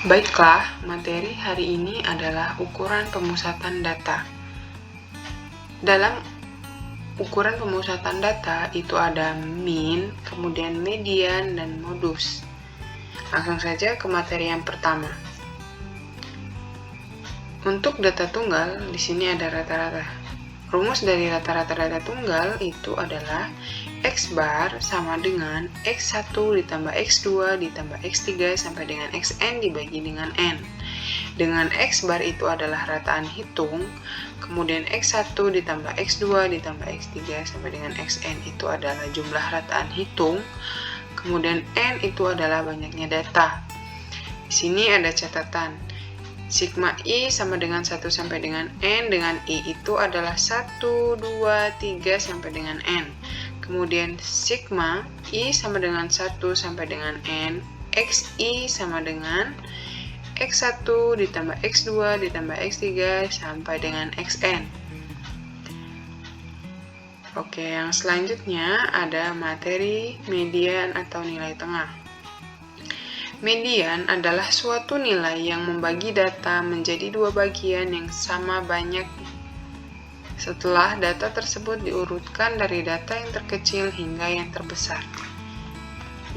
Baiklah, materi hari ini adalah ukuran pemusatan data. Dalam ukuran pemusatan data itu ada min, kemudian median, dan modus. Langsung saja ke materi yang pertama. Untuk data tunggal, di sini ada rata-rata. Rumus dari rata-rata data tunggal itu adalah X bar sama dengan X1 ditambah X2 ditambah X3 sampai dengan Xn dibagi dengan N. Dengan X bar itu adalah rataan hitung, kemudian X1 ditambah X2 ditambah X3 sampai dengan Xn itu adalah jumlah rataan hitung, kemudian N itu adalah banyaknya data. Di sini ada catatan. Sigma I sama dengan 1 sampai dengan N dengan I itu adalah 1, 2, 3 sampai dengan N. Kemudian sigma I sama dengan 1 sampai dengan N, XI sama dengan X1 ditambah X2 ditambah X3 sampai dengan Xn. Oke, yang selanjutnya ada materi median atau nilai tengah. Median adalah suatu nilai yang membagi data menjadi dua bagian yang sama banyak setelah data tersebut diurutkan dari data yang terkecil hingga yang terbesar.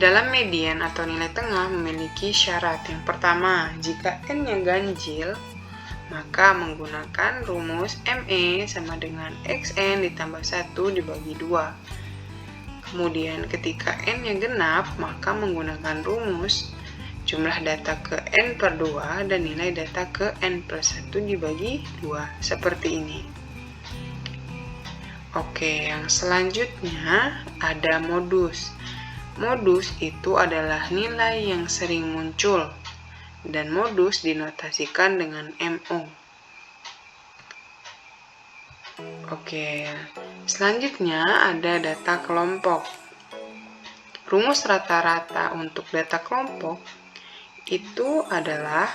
Dalam median atau nilai tengah memiliki syarat. Yang pertama, jika n-nya ganjil, maka menggunakan rumus ME sama dengan XN ditambah 1 dibagi 2. Kemudian ketika n-nya genap, maka menggunakan rumus jumlah data ke n per 2 dan nilai data ke n plus 1 dibagi 2, seperti ini. Oke, yang selanjutnya ada modus. Modus itu adalah nilai yang sering muncul, dan modus dinotasikan dengan MO. Oke, selanjutnya ada data kelompok. Rumus rata-rata untuk data kelompok itu adalah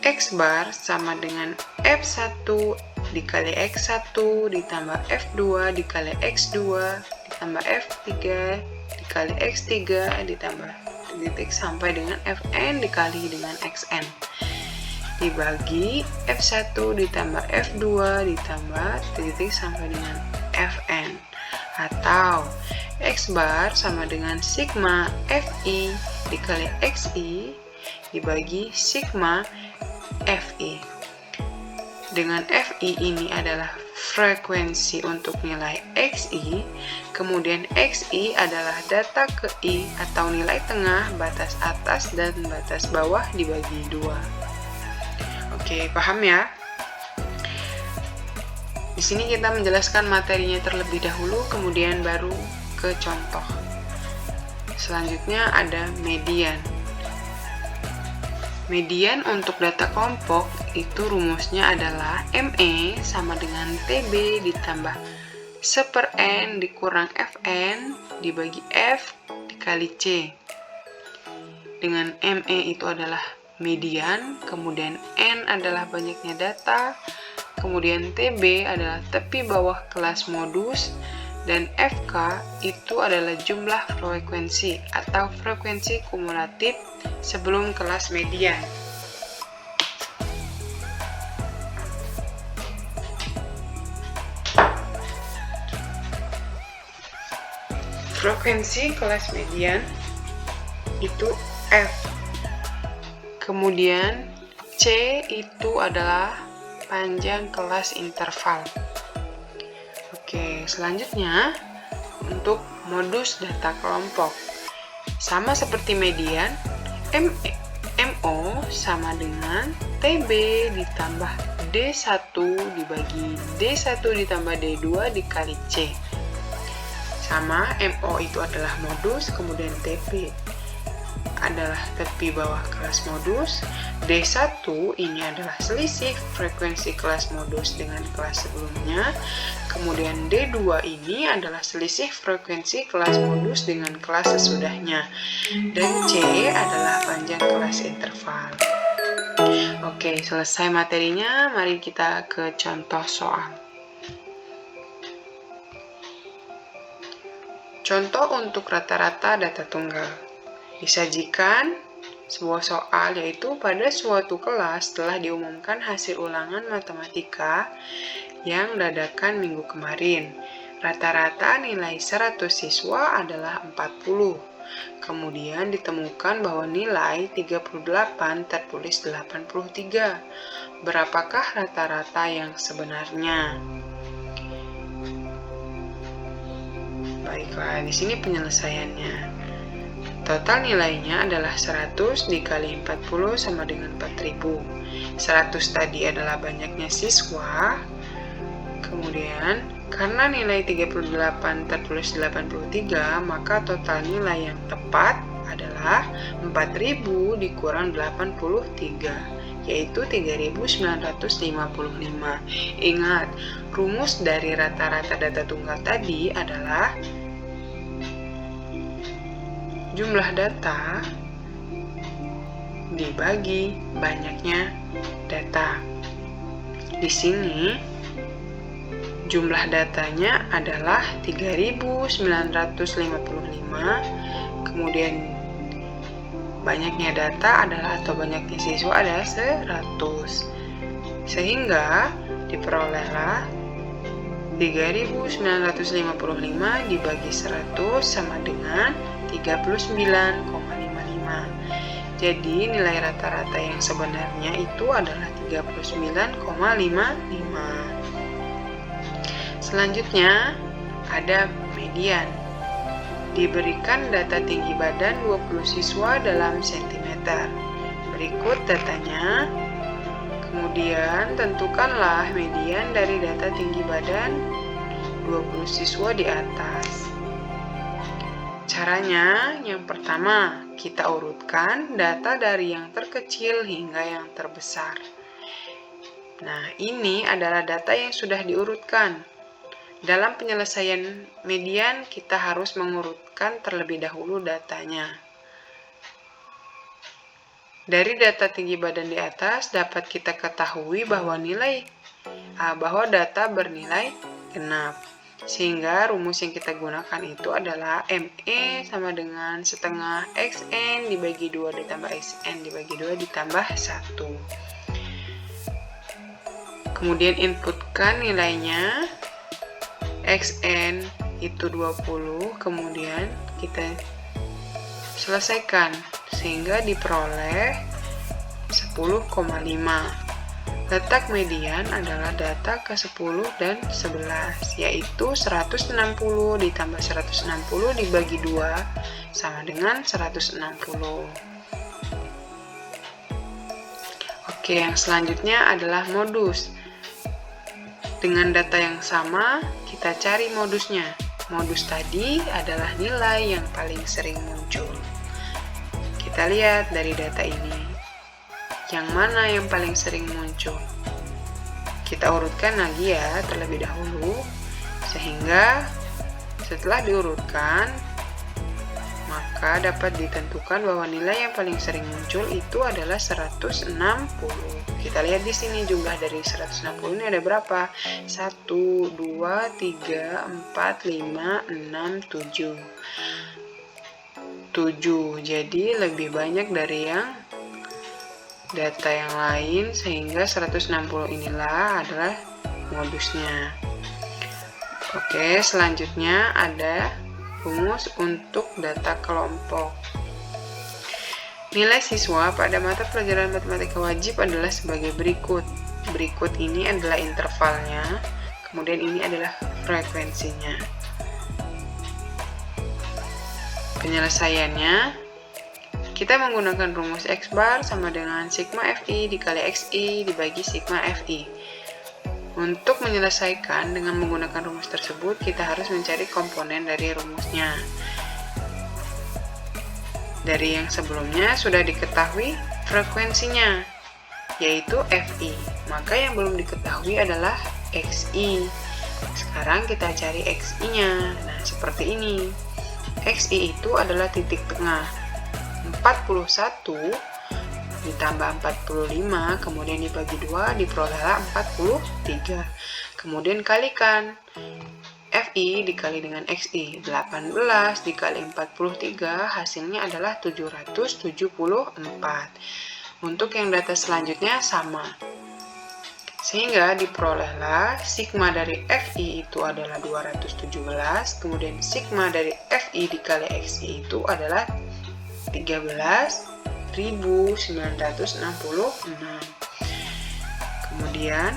X bar sama dengan F1 dikali X1 ditambah F2 dikali X2 ditambah F3 dikali X3 ditambah titik sampai dengan Fn dikali dengan Xn dibagi F1 ditambah F2 ditambah titik sampai dengan Fn, atau X bar sama dengan sigma Fi dikali Xi dibagi sigma Fi. Dengan Fi ini adalah frekuensi untuk nilai Xi, kemudian Xi adalah data ke I atau nilai tengah, batas atas dan batas bawah dibagi 2. Oke, paham ya? Di sini kita menjelaskan materinya terlebih dahulu, kemudian baru ke contoh. Selanjutnya ada median. Median untuk data kelompok itu rumusnya adalah ME sama dengan TB ditambah 1/N dikurang Fn dibagi F dikali C. Dengan ME itu adalah median, kemudian N adalah banyaknya data, kemudian TB adalah tepi bawah kelas modus, dan FK itu adalah jumlah frekuensi atau frekuensi kumulatif sebelum kelas median. Frekuensi kelas median itu F. Kemudian C itu adalah panjang kelas interval. Oke, selanjutnya untuk modus data kelompok. Sama seperti median, MO sama dengan TB ditambah D1 dibagi D1 ditambah D2 dikali C. Sama, MO itu adalah modus, kemudian TB adalah tepi bawah kelas modus, D1 ini adalah selisih frekuensi kelas modus dengan kelas sebelumnya, kemudian D2 ini adalah selisih frekuensi kelas modus dengan kelas sesudahnya, dan C adalah panjang kelas interval. Oke, selesai materinya, mari kita ke contoh soal. Contoh untuk rata-rata data tunggal. Disajikan sebuah soal, yaitu pada suatu kelas telah diumumkan hasil ulangan matematika yang dadakan minggu kemarin. Rata-rata nilai 100 siswa adalah 40. Kemudian ditemukan bahwa nilai 38 tertulis 83. Berapakah rata-rata yang sebenarnya? Baiklah, di sini penyelesaiannya. Total nilainya adalah 100 dikali 40 sama dengan 4000. 100 tadi adalah banyaknya siswa. Kemudian, karena nilai 38 tertulis 83, maka total nilai yang tepat adalah 4000 dikurang 83, yaitu 3955. Ingat, rumus dari rata-rata data tunggal tadi adalah jumlah data dibagi banyaknya data. Di sini jumlah datanya adalah 3955, kemudian banyaknya data adalah atau banyaknya siswa adalah 100. Sehingga diperolehlah 3955 dibagi 100 sama dengan 39,55. Jadi nilai rata-rata yang sebenarnya itu adalah 39,55. Selanjutnya ada median. Diberikan data tinggi badan 20 siswa dalam sentimeter. Berikut datanya. Kemudian tentukanlah median dari data tinggi badan 20 siswa di atas. Caranya, yang pertama, kita urutkan data dari yang terkecil hingga yang terbesar. Nah, ini adalah data yang sudah diurutkan. Dalam penyelesaian median, kita harus mengurutkan terlebih dahulu datanya. Dari data tinggi badan di atas, dapat kita ketahui bahwa data bernilai genap. Sehingga rumus yang kita gunakan itu adalah ME sama dengan setengah XN dibagi 2 ditambah XN dibagi 2 ditambah 1. Kemudian inputkan nilainya. XN itu 20, kemudian kita selesaikan sehingga diperoleh 10,5. Letak median adalah data ke-10 dan 11, yaitu 160 ditambah 160 dibagi 2 sama dengan 160. Oke, yang selanjutnya adalah modus. Dengan data yang sama, kita cari modusnya. Modus tadi adalah nilai yang paling sering muncul. Kita lihat dari data ini. Yang mana yang paling sering muncul? Kita urutkan lagi ya terlebih dahulu, sehingga setelah diurutkan maka dapat ditentukan bahwa nilai yang paling sering muncul itu adalah 160. Kita lihat di sini jumlah dari 160 ini ada berapa? 1, 2, 3, 4, 5, 6, 7. 7. Jadi lebih banyak dari yang data yang lain, sehingga 160 inilah adalah modusnya. Oke, selanjutnya ada rumus untuk data kelompok. Nilai siswa pada mata pelajaran matematika wajib adalah sebagai berikut. Berikut ini adalah intervalnya, kemudian ini adalah frekuensinya. Penyelesaiannya, kita menggunakan rumus X bar sama dengan sigma Fi dikali Xi dibagi sigma Fi. Untuk menyelesaikan dengan menggunakan rumus tersebut, kita harus mencari komponen dari rumusnya. Dari yang sebelumnya sudah diketahui frekuensinya, yaitu Fi. Maka yang belum diketahui adalah Xi. Sekarang kita cari Xi-nya. Nah, seperti ini. Xi itu adalah titik tengah. 41 ditambah 45, kemudian dibagi 2, diperolehlah 43. Kemudian kalikan. FI dikali dengan XI. 18 dikali 43 hasilnya adalah 774. Untuk yang data selanjutnya sama. Sehingga diperolehlah sigma dari FI itu adalah 217, kemudian sigma dari FI dikali XI itu adalah 13.966. Kemudian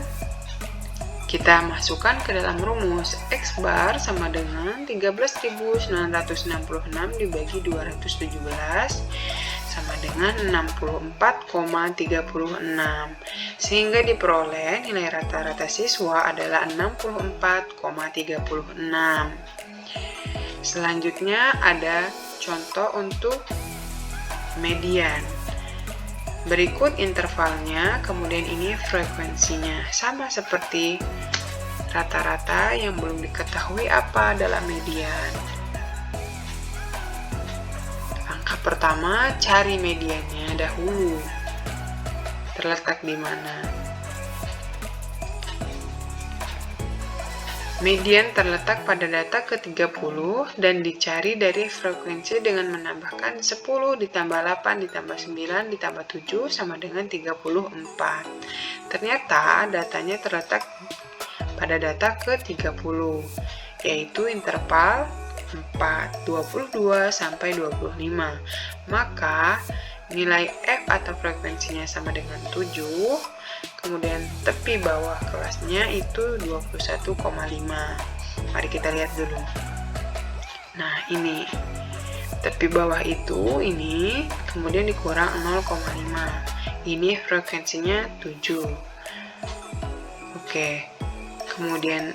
kita masukkan ke dalam rumus X bar sama dengan 13.966 dibagi 217 sama dengan 64,36. Sehingga diperoleh nilai rata-rata siswa adalah 64,36. Selanjutnya ada contoh untuk median. Berikut intervalnya, kemudian ini frekuensinya. Sama seperti rata-rata yang belum diketahui apa adalah median. Langkah pertama, cari mediannya dahulu. Terletak di mana? Median terletak pada data ke-30 dan dicari dari frekuensi dengan menambahkan 10 ditambah 8 ditambah 9 ditambah 7 sama dengan 34. Ternyata datanya terletak pada data ke-30, yaitu interval 4, 22 sampai 25. Maka nilai F atau frekuensinya sama dengan 7, kemudian tepi bawah kelasnya itu 21,5. Mari kita lihat dulu. Nah, ini tepi bawah itu ini, kemudian dikurang 0,5. Ini frekuensinya 7. Oke. Kemudian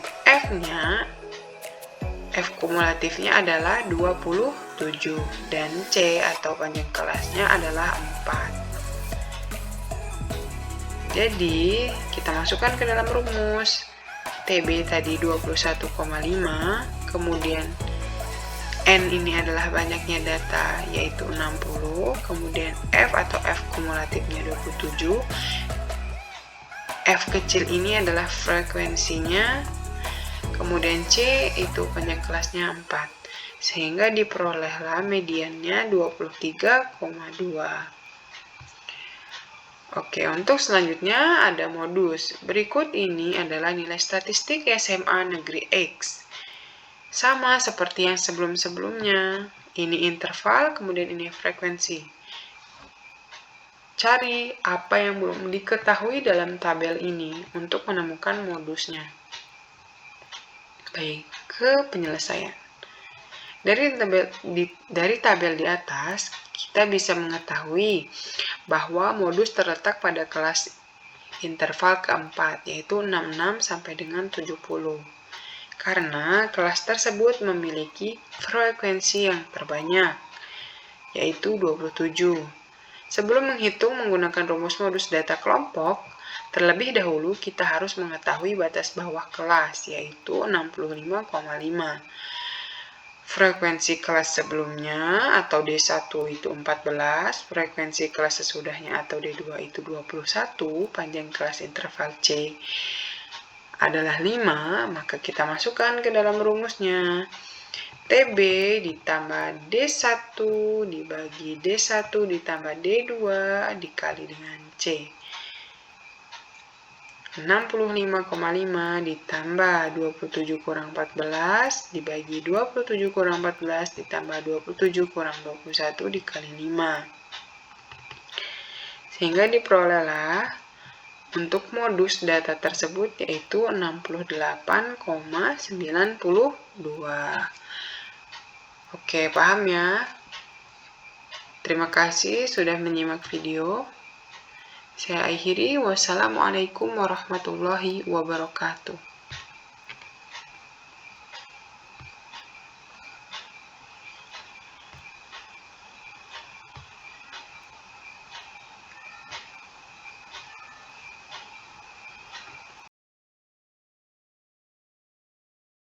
F kumulatifnya adalah 27 dan C atau panjang kelasnya adalah 4. Jadi, kita masukkan ke dalam rumus. TB tadi 21,5, kemudian N ini adalah banyaknya data, yaitu 60, kemudian F atau F kumulatifnya 27. F kecil ini adalah frekuensinya, kemudian C itu panjang kelasnya 4. Sehingga diperolehlah mediannya 23,2. Oke, untuk selanjutnya ada modus. Berikut ini adalah nilai statistik SMA Negeri X. Sama seperti yang sebelum-sebelumnya. Ini interval, kemudian ini frekuensi. Cari apa yang belum diketahui dalam tabel ini untuk menemukan modusnya. Baik, ke penyelesaian. Dari tabel di atas, kita bisa mengetahui bahwa modus terletak pada kelas interval keempat, yaitu 66 sampai dengan 70. Karena kelas tersebut memiliki frekuensi yang terbanyak, yaitu 27. Sebelum menghitung menggunakan rumus modus data kelompok, terlebih dahulu kita harus mengetahui batas bawah kelas, yaitu 65,5. Frekuensi kelas sebelumnya atau D1 itu 14, frekuensi kelas sesudahnya atau D2 itu 21, panjang kelas interval C adalah 5, maka kita masukkan ke dalam rumusnya. TB ditambah D1 dibagi D1 ditambah D2 dikali dengan C. 65,5 ditambah 27 kurang 14 dibagi 27 kurang 14 ditambah 27 kurang 21 dikali 5. Sehingga diperolehlah untuk modus data tersebut yaitu 68,92. Oke, paham ya? Terima kasih sudah menyimak video. Saya akhiri, wassalamualaikum warahmatullahi wabarakatuh.